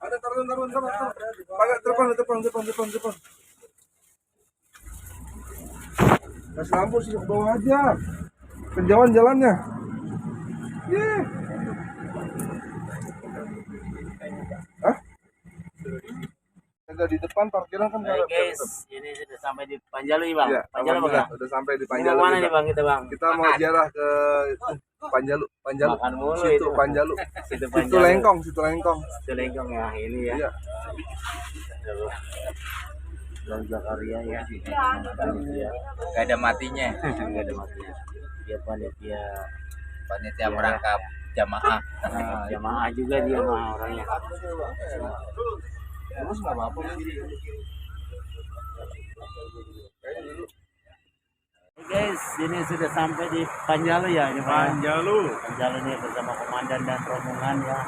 Ada taruh. Pakai telepon. Kasih lampu sih ke bawah aja. Kejauhan jalannya. Ih. Hah? Ada di depan parkiran kan Hai guys, ini sudah sampai di Panjalu nih bang. Iya, Panjalu bang ya? udah sampai di Ini Panjalu. mau mana nih bang kita bang? Kita mau ziarah ke Panjalu. Makan mulu Situ itu. Panjalu. Situ Situ Panjalu. Lengkong. Situ Lengkong ya, ini ya. Iya. Bang Zakaria ya. Panitia. Gak ada matinya. Gak ada matinya. Dia panitia Merangkap jamaah. jamaah juga dia mah orangnya. Terus nggak apa-apa. Guys, ini sudah sampai di Panjalu ya ini Pak. Panjalu Panjalu nih bersama komandan dan rombongan ya.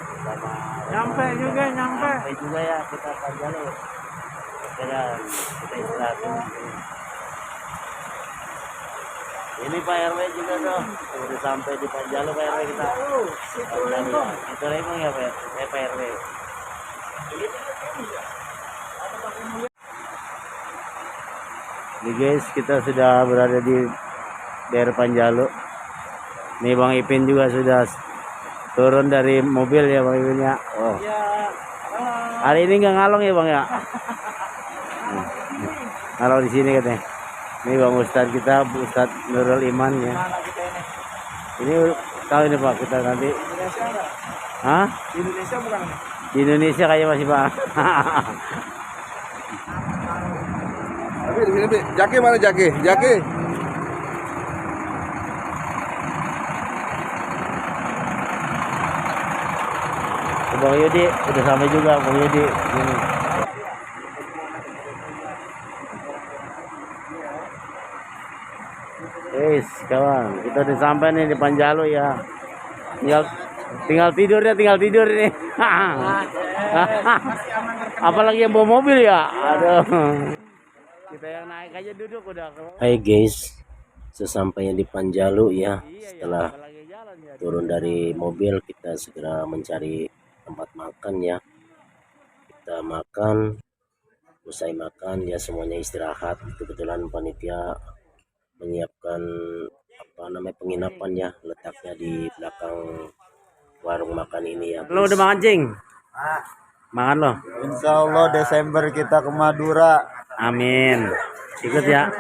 Bersama nyampe juga ya kita Panjalu. Oke ya, kita istirahat dulu. Ini Pak RW juga dong. Sudah sampai di Panjalu Pak RW kita. Panjalu ya. Itu Lengkong ya Pak RW. Ini guys, kita sudah berada di daerah Panjalu. Nih Bang Ipin juga sudah turun dari mobil ya Bang Ipin ya. Oh. Hari ini nggak ngalong ya Bang ya? Ngalong di sini katanya. Ini Bang Ustadz kita, Ustadz Nurul Iman ya. Ini tahu ini Pak kita nanti. Hah? di Indonesia bukan? Di Indonesia kayaknya masih Pak. Tapi di sini Jaki mana Jaki? Bang Yudi udah sampai juga Bang Yudi. Ini. Guys, kawan, kita udah sampai nih di Panjalu ya. Tinggal tidur nih. Apalagi yang bawa mobil ya. Aduh. Kita yang naik aja duduk udah. Hai guys, sesampainya di Panjalu ya. Setelah turun dari mobil kita segera mencari tempat makan ya. Kita makan, usai makan ya semuanya istirahat. Kebetulan panitia menyiapkan penginapan ya, letaknya di belakang warung makan ini ya. Lo udah makan cing? Makan lo? Insya Allah Desember kita ke Madura. Amin. Ikut ya.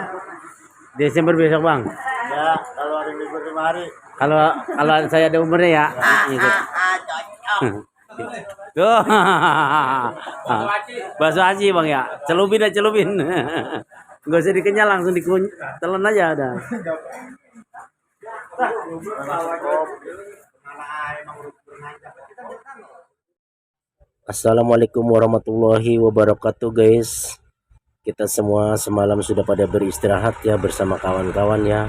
Desember besok bang. Ya, kalau hari libur 5 hari. Kalau saya ada umurnya ya. Ikut. Tuh. Bakso aci bang ya. Celupin. Gak usah dikenyal, langsung ditelan aja ada. Assalamualaikum warahmatullahi wabarakatuh guys. Kita semua semalam sudah pada beristirahat ya bersama kawan-kawan ya.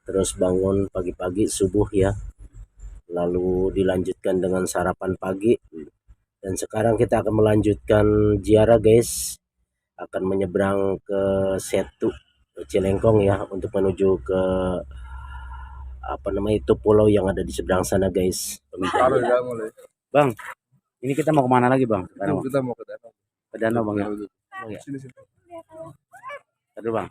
Terus bangun pagi-pagi subuh ya. Lalu dilanjutkan dengan sarapan pagi. Dan sekarang kita akan melanjutkan ziarah guys. Akan menyeberang ke Setu Cilengkong ya untuk menuju ke itu pulau yang ada di seberang sana guys. Bang, ini kita mau kemana lagi bang? Kita mau ke danau. Ke danau bang ya? Oh, ya. Sini. Aduh bang.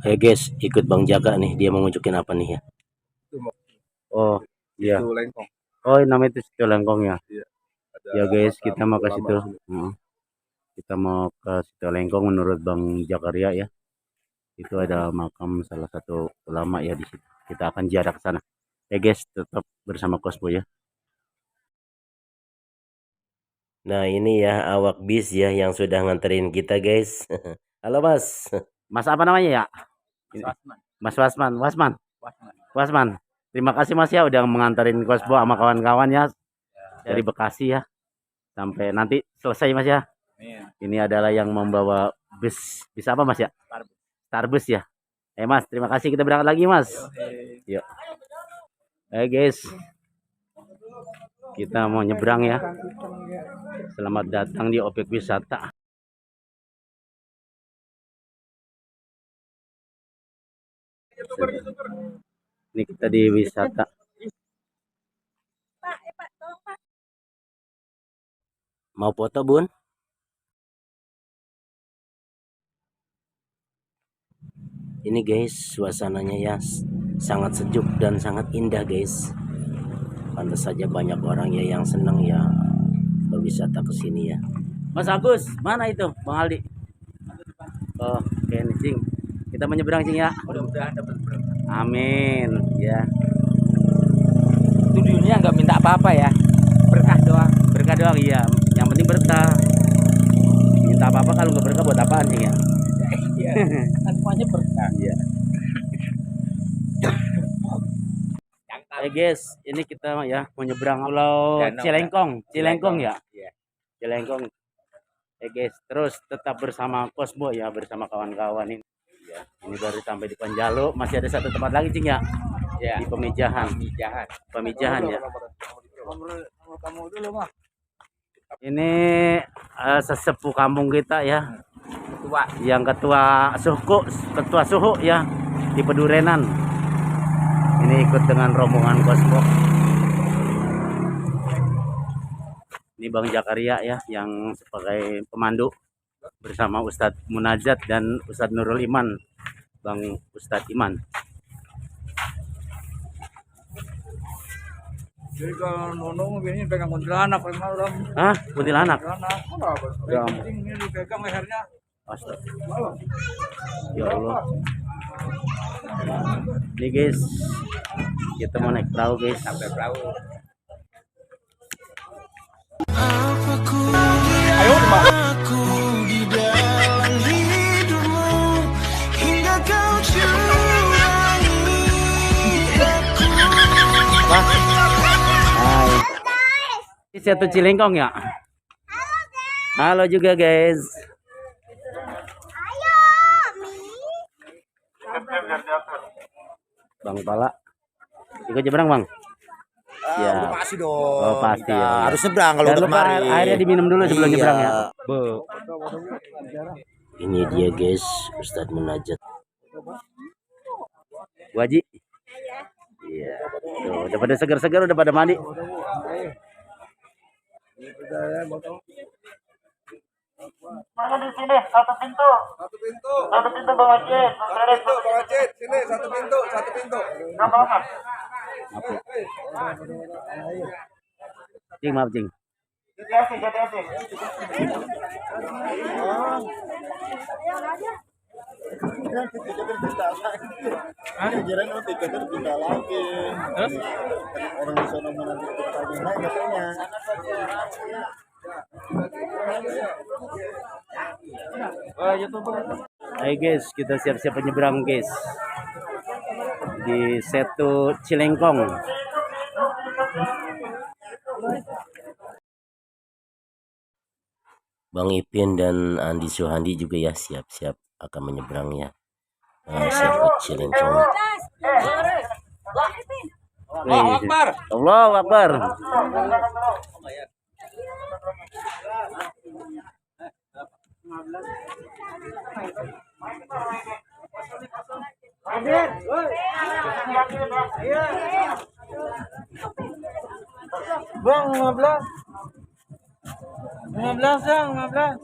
Hey guys, ikut Bang Jaga nih, dia mau nunjukin apa nih ya? Oh iya. Itu Lengkong. Oh namanya itu Situ Lengkong ya? Iya. Ya guys, kita mau ke situ. Kita mau ke Situ Lengkong menurut Bang Zakaria ya. Itu ada makam salah satu ulama ya di situ. Kita akan ziarah ke sana. Ya guys, tetap bersama Kosbo ya. Nah ini ya awak bis ya yang sudah nganterin kita guys. Halo Mas. Mas apa namanya ya? Mas Wasman. Terima kasih Mas ya udah mengantarin Kosbo sama kawan-kawan ya dari Bekasi ya. Sampai nanti selesai Mas ya. Ini adalah yang membawa bis apa Mas ya? Starbus ya. Mas, terima kasih, kita berangkat lagi Mas. Yuk. Guys. Kita mau nyebrang ya. Selamat datang di objek wisata. Ini kita di wisata. Mau foto, Bun? Ini guys, suasananya ya sangat sejuk dan sangat indah guys. Pantas saja banyak orang ya yang senang ya berwisata ke sini ya. Mas Agus, mana itu Bang Aldi? Oh, oke nih, Cing. Kita menyeberang, Cing ya. Mudah-mudahan dapat berkah. Amin ya. Tujuannya nggak minta apa-apa ya, berkah doang. Berkah doang iya. Yang penting berkah. Minta apa-apa kalau nggak berkah buat apaan, Cing ya? Iya. Kan semuanya berkah. Iya. Guys, ini kita ya mau nyebrang Pulau Danau, Cilengkong, Cilengkong ya. Iya. Cilengkong. Guys, terus tetap bersama Kosbo ya, bersama kawan-kawan ini. Ya, ini baru sampai di Panjalu, masih ada satu tempat lagi, Cing ya. Ya. Di Pemijahan. Pemijahan ya. Kamu dulu mah. Ini sesepuh kampung kita ya. Ketua. Yang ketua suhu ya di Pedurenan. Ini ikut dengan rombongan Kosbo. Ini Bang Jakaria ya yang sebagai pemandu bersama Ustadz Munajat dan Ustadz Nurul Iman, Bang Ustadz Iman. Jadi kalau nonong ini pegang kuntilanak paling malam. Ah, kuntilanak. Ya, ini dipegang lehernya. Astaga. Ya Allah. Ini guys, kita mau naik perahu guys. Sampai perahu. Ayo, Mbak. Hai. Satu Cilengkong ya. Halo juga guys. Bang Pala, ikut nyebrang Bang? Ya. Pasti dong. Oh pasti ya. Harus seberang kalau Jangan udah lupa kemari. airnya diminum dulu sebelum Iya. nyebrang ya. Ini dia guys, Ustadz Munajat. Waji. Iya. Tuh, udah pada segar-segar, udah pada mandi. Mana di sini satu pintu. Satu pintu. Satu pintu Bang Aceh. Satu pintu, Bang Aceh. Sini satu pintu, satu pintu. Nama-nama. Cing, maaf Cing. Jadi. Jalan nanti kita pindah lagi. Orang di sana mana lagi naik katanya. Hai guys, kita siap-siap menyeberang guys. Di Setu Cilengkong. Bang Ipin dan Andi Suhandi juga ya siap-siap akan menyeberang ya. Setu Cilengkong. Allahu Akbar. Allahu Akbar. Bang, 15. 15, Bang, 15.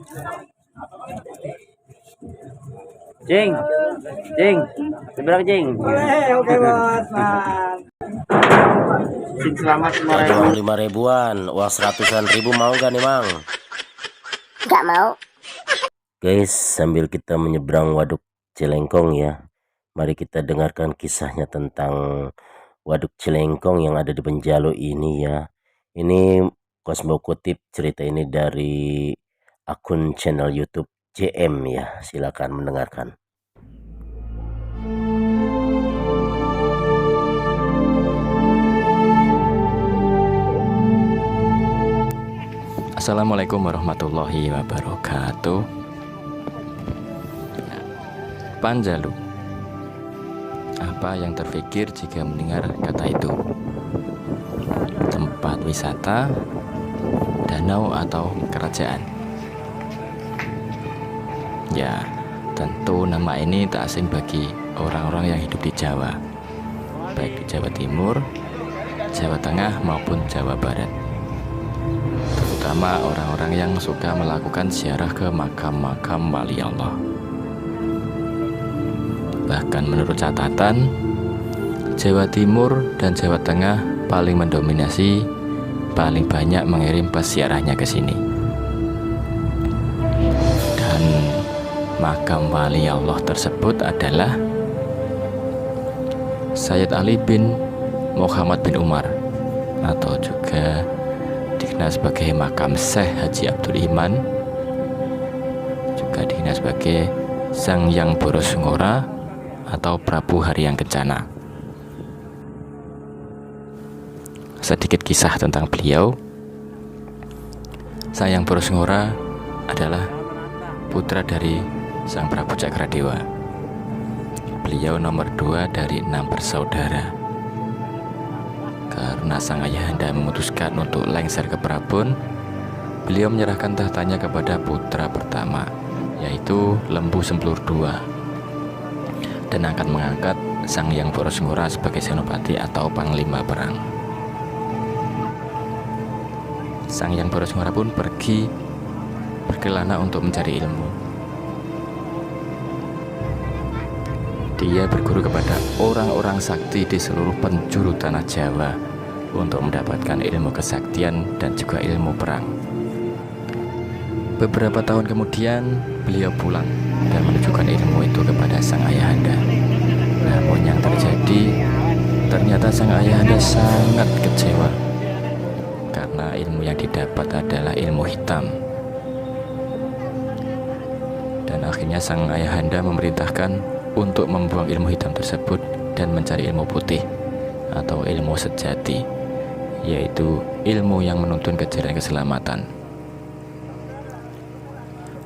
Cing. Cing. Seberang Cing. Oke, Bos. Cing selamat 5.000-an. Uang 100-an ribu mau gak nih, Mang? Gak mau. Guys, sambil kita menyeberang Waduk Cilengkong ya, mari kita dengarkan kisahnya tentang Waduk Cilengkong yang ada di Panjalu ini ya. Ini Kosmo kutip cerita ini dari akun channel YouTube JM ya. Silakan mendengarkan. Assalamualaikum warahmatullahi wabarakatuh. Panjalu. Apa yang terpikir jika mendengar kata itu? Tempat wisata, danau atau kerajaan? Ya, tentu nama ini tak asing bagi orang-orang yang hidup di Jawa, baik di Jawa Timur, Jawa Tengah maupun Jawa Barat. terutama orang-orang yang suka melakukan ziarah ke makam-makam wali Allah. Bahkan menurut catatan, Jawa Timur dan Jawa Tengah paling mendominasi, paling banyak mengirim peziarahnya ke sini. Dan makam wali Allah tersebut adalah Sayyid Ali bin Muhammad bin Umar, atau juga dikenal sebagai makam Syekh Haji Abdul Iman, juga dikenal sebagai Sang Hyang Boros Ngora atau Prabu Haryang Kencana. Sedikit kisah tentang beliau. Sang Hyang Boros Ngora adalah putra dari Sang Prabu Cakradewa. Beliau nomor 2 dari 6 bersaudara. Karena sang ayahanda memutuskan untuk lengser ke Prabon, beliau menyerahkan tahtanya kepada putra pertama, yaitu Lembu Sempulur II, dan akan mengangkat Sang Hyang Boros Ngora sebagai senopati atau panglima perang. Sang Hyang Boros Ngora pun pergi berkelana untuk mencari ilmu. Dia berguru kepada orang-orang sakti di seluruh penjuru tanah Jawa untuk mendapatkan ilmu kesaktian dan juga ilmu perang. Beberapa tahun kemudian, beliau pulang dan menunjukkan ilmu itu kepada sang ayahanda. Namun yang terjadi, ternyata sang ayahanda sangat kecewa karena ilmu yang didapat adalah ilmu hitam. Dan akhirnya sang ayahanda memerintahkan untuk membuang ilmu hitam tersebut dan mencari ilmu putih atau ilmu sejati, yaitu ilmu yang menuntun kejaran keselamatan.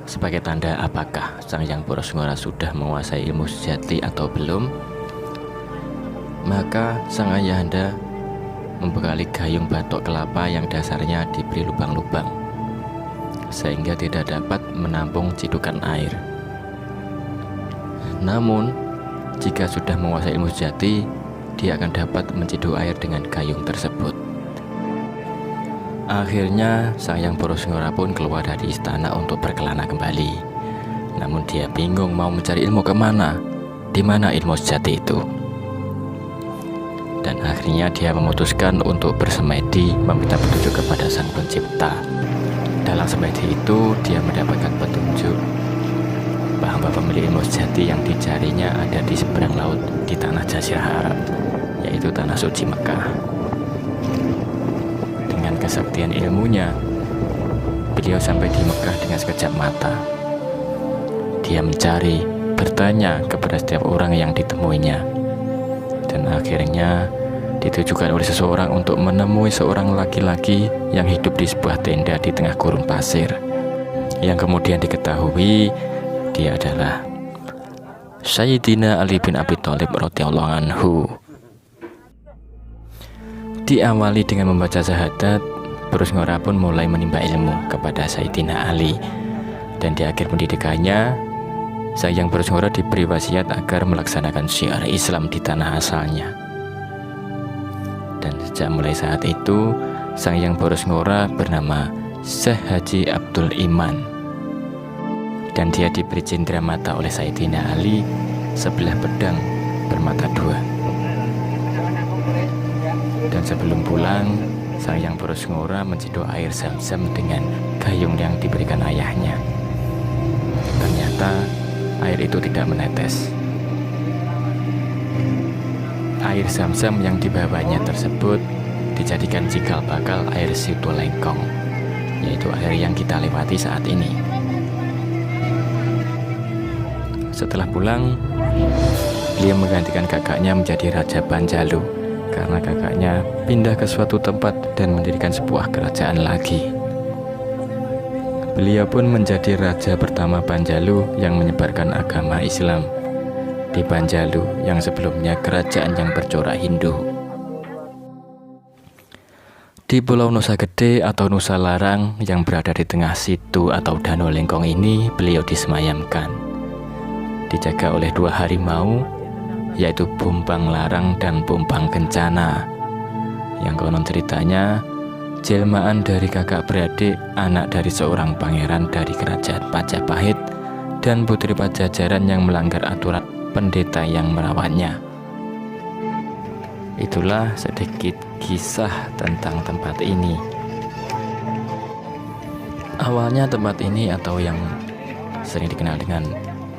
Sebagai tanda apakah Sang Hyang Boros Ngora sudah menguasai ilmu sejati atau belum, maka sang ayahanda membekali gayung batok kelapa yang dasarnya diberi lubang-lubang sehingga tidak dapat menampung cidukan air. Namun, jika sudah menguasai ilmu sejati, dia akan dapat menciduk air dengan gayung tersebut. Akhirnya, Sang Hyang Boros Ngora pun keluar dari istana untuk berkelana kembali. Namun dia bingung mau mencari ilmu kemana, di mana ilmu sejati itu. Dan akhirnya dia memutuskan untuk bersemedi meminta petunjuk kepada Sang Pencipta. Dalam semedi itu, dia mendapatkan petunjuk bahwa pemilik ilmu sejati yang dicarinya ada di seberang laut di tanah Jazirah Arab, yaitu tanah suci Mekah. Dengan kesaktian ilmunya, beliau sampai di Mekah dengan sekejap mata. Dia mencari, bertanya kepada setiap orang yang ditemuinya, dan akhirnya ditujukan oleh seseorang untuk menemui seorang laki-laki yang hidup di sebuah tenda di tengah gurun pasir, yang kemudian diketahui dia adalah Sayyidina Ali bin Abi Thalib radhiyallahu anhu. Diawali dengan membaca syahadat, Boros Ngora pun mulai menimba ilmu kepada Sayyidina Ali. Dan di akhir pendidikannya, Sang Hyang Boros Ngora diberi wasiat agar melaksanakan syiar Islam di tanah asalnya. Dan sejak mulai saat itu, Sang Hyang Boros Ngora bernama Syekh Haji Abdul Iman. Dan dia diberi cindera mata oleh Sayyidina Ali sebelah pedang bermata dua. Dan sebelum pulang, Sang Hyang Boros Ngora menciduk air Zam-Zam dengan gayung yang diberikan ayahnya. Ternyata air itu tidak menetes. Air Zam-Zam yang dibawanya tersebut dijadikan cikal bakal air Situ Lengkong, yaitu air yang kita lewati saat ini. Setelah pulang, beliau menggantikan kakaknya menjadi Raja Panjalu karena kakaknya pindah ke suatu tempat dan mendirikan sebuah kerajaan lagi. Beliau pun menjadi raja pertama Panjalu yang menyebarkan agama Islam di Panjalu yang sebelumnya kerajaan yang bercorak Hindu. Di Pulau Nusa Gede atau Nusa Larang yang berada di tengah situ atau Danau Lengkong ini, beliau disemayamkan. Dijaga oleh 2 harimau, yaitu Bombang Larang dan Bombang Kencana, yang konon ceritanya jelmaan dari kakak beradik, anak dari seorang pangeran dari kerajaan Majapahit dan putri Pajajaran yang melanggar aturan pendeta yang merawatnya. Itulah sedikit kisah tentang tempat ini. Awalnya tempat ini atau yang sering dikenal dengan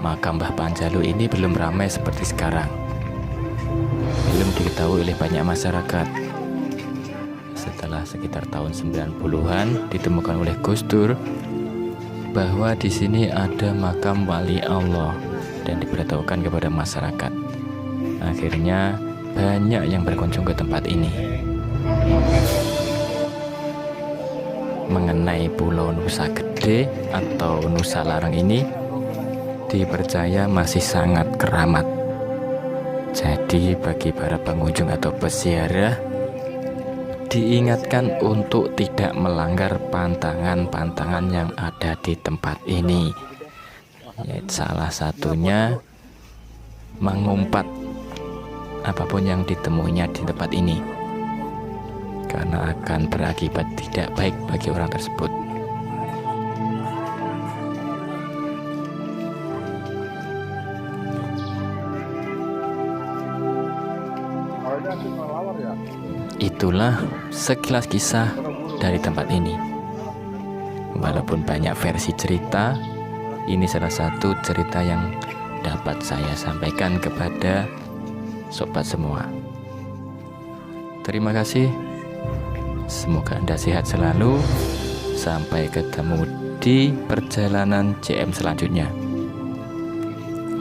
makam Mbah Panjalu ini belum ramai seperti sekarang. Belum diketahui oleh banyak masyarakat. Setelah sekitar tahun 90-an ditemukan oleh Gus Dur bahwa di sini ada makam wali Allah dan diberitahukan kepada masyarakat. Akhirnya banyak yang berkunjung ke tempat ini. Mengenai Pulau Nusa Gede atau Nusa Larang ini dipercaya masih sangat keramat. Jadi bagi para pengunjung atau peziarah diingatkan untuk tidak melanggar pantangan-pantangan yang ada di tempat ini. Salah satunya mengumpat apapun yang ditemuinya di tempat ini, karena akan berakibat tidak baik bagi orang tersebut. Itulah sekilas kisah dari tempat ini. Walaupun banyak versi cerita, ini salah satu cerita yang dapat saya sampaikan kepada sobat semua. Terima kasih. Semoga Anda sehat selalu. Sampai ketemu di perjalanan CM selanjutnya.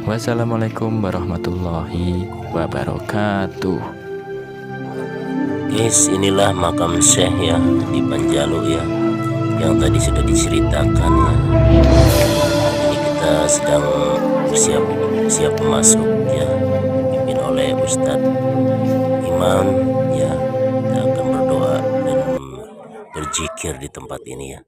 Wassalamualaikum warahmatullahi wabarakatuh. Guys, inilah makam Syekh ya di Panjalu ya, yang tadi sudah diceritakan ya. Ini kita sedang bersiap masuk ya, dipimpin oleh Ustadz Imam ya. Kita akan berdoa dan berzikir di tempat ini ya.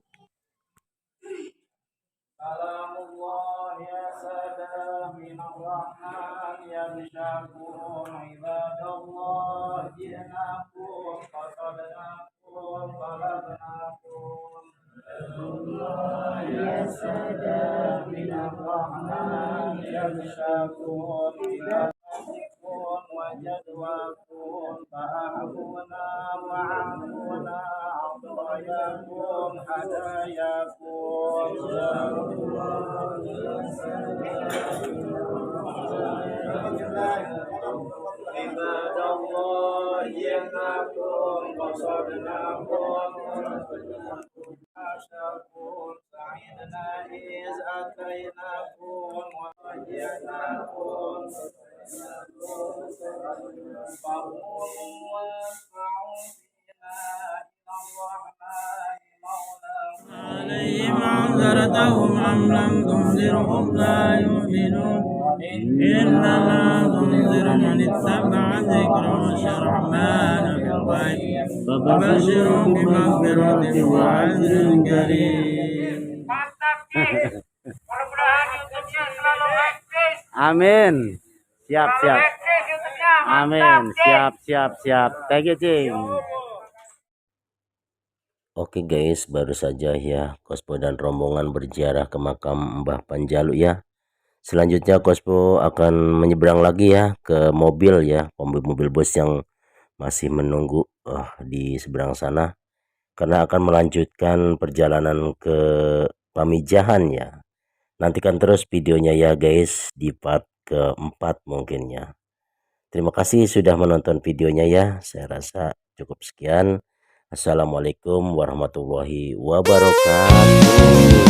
عليهم أنذرتهم أم لم تنذرهم لا يؤمنون إنما تنذر من اتبع الذكر وخشى الرحمن بالغيب فبشرهم بمغفرة وأجر كريم. Amin. Siap. Amin. Siap. Thank you, Cing. Oke guys, baru saja ya Kospo dan rombongan berziarah ke makam Mbah Panjalu ya. Selanjutnya Kospo akan menyeberang lagi ya ke mobil ya, mobil bus yang masih menunggu di seberang sana, karena akan melanjutkan perjalanan ke Pamijahan ya. Nantikan terus videonya ya guys, di part keempat mungkin ya. Terima kasih sudah menonton videonya ya. Saya rasa cukup sekian. Assalamualaikum warahmatullahi wabarakatuh.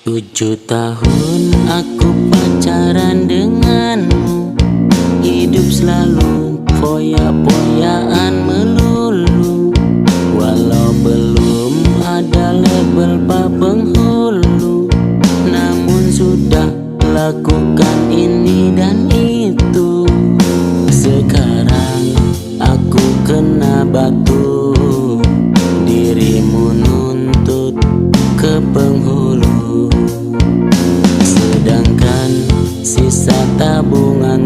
Tujuh tahun aku pacaran denganmu, hidup selalu foya-foyaan melulu. Walau belum ada label pak penghulu, namun sudah lakukan ini dan itu. bunga batu, dirimu nuntut ke penghulu, sedangkan sisa tabungan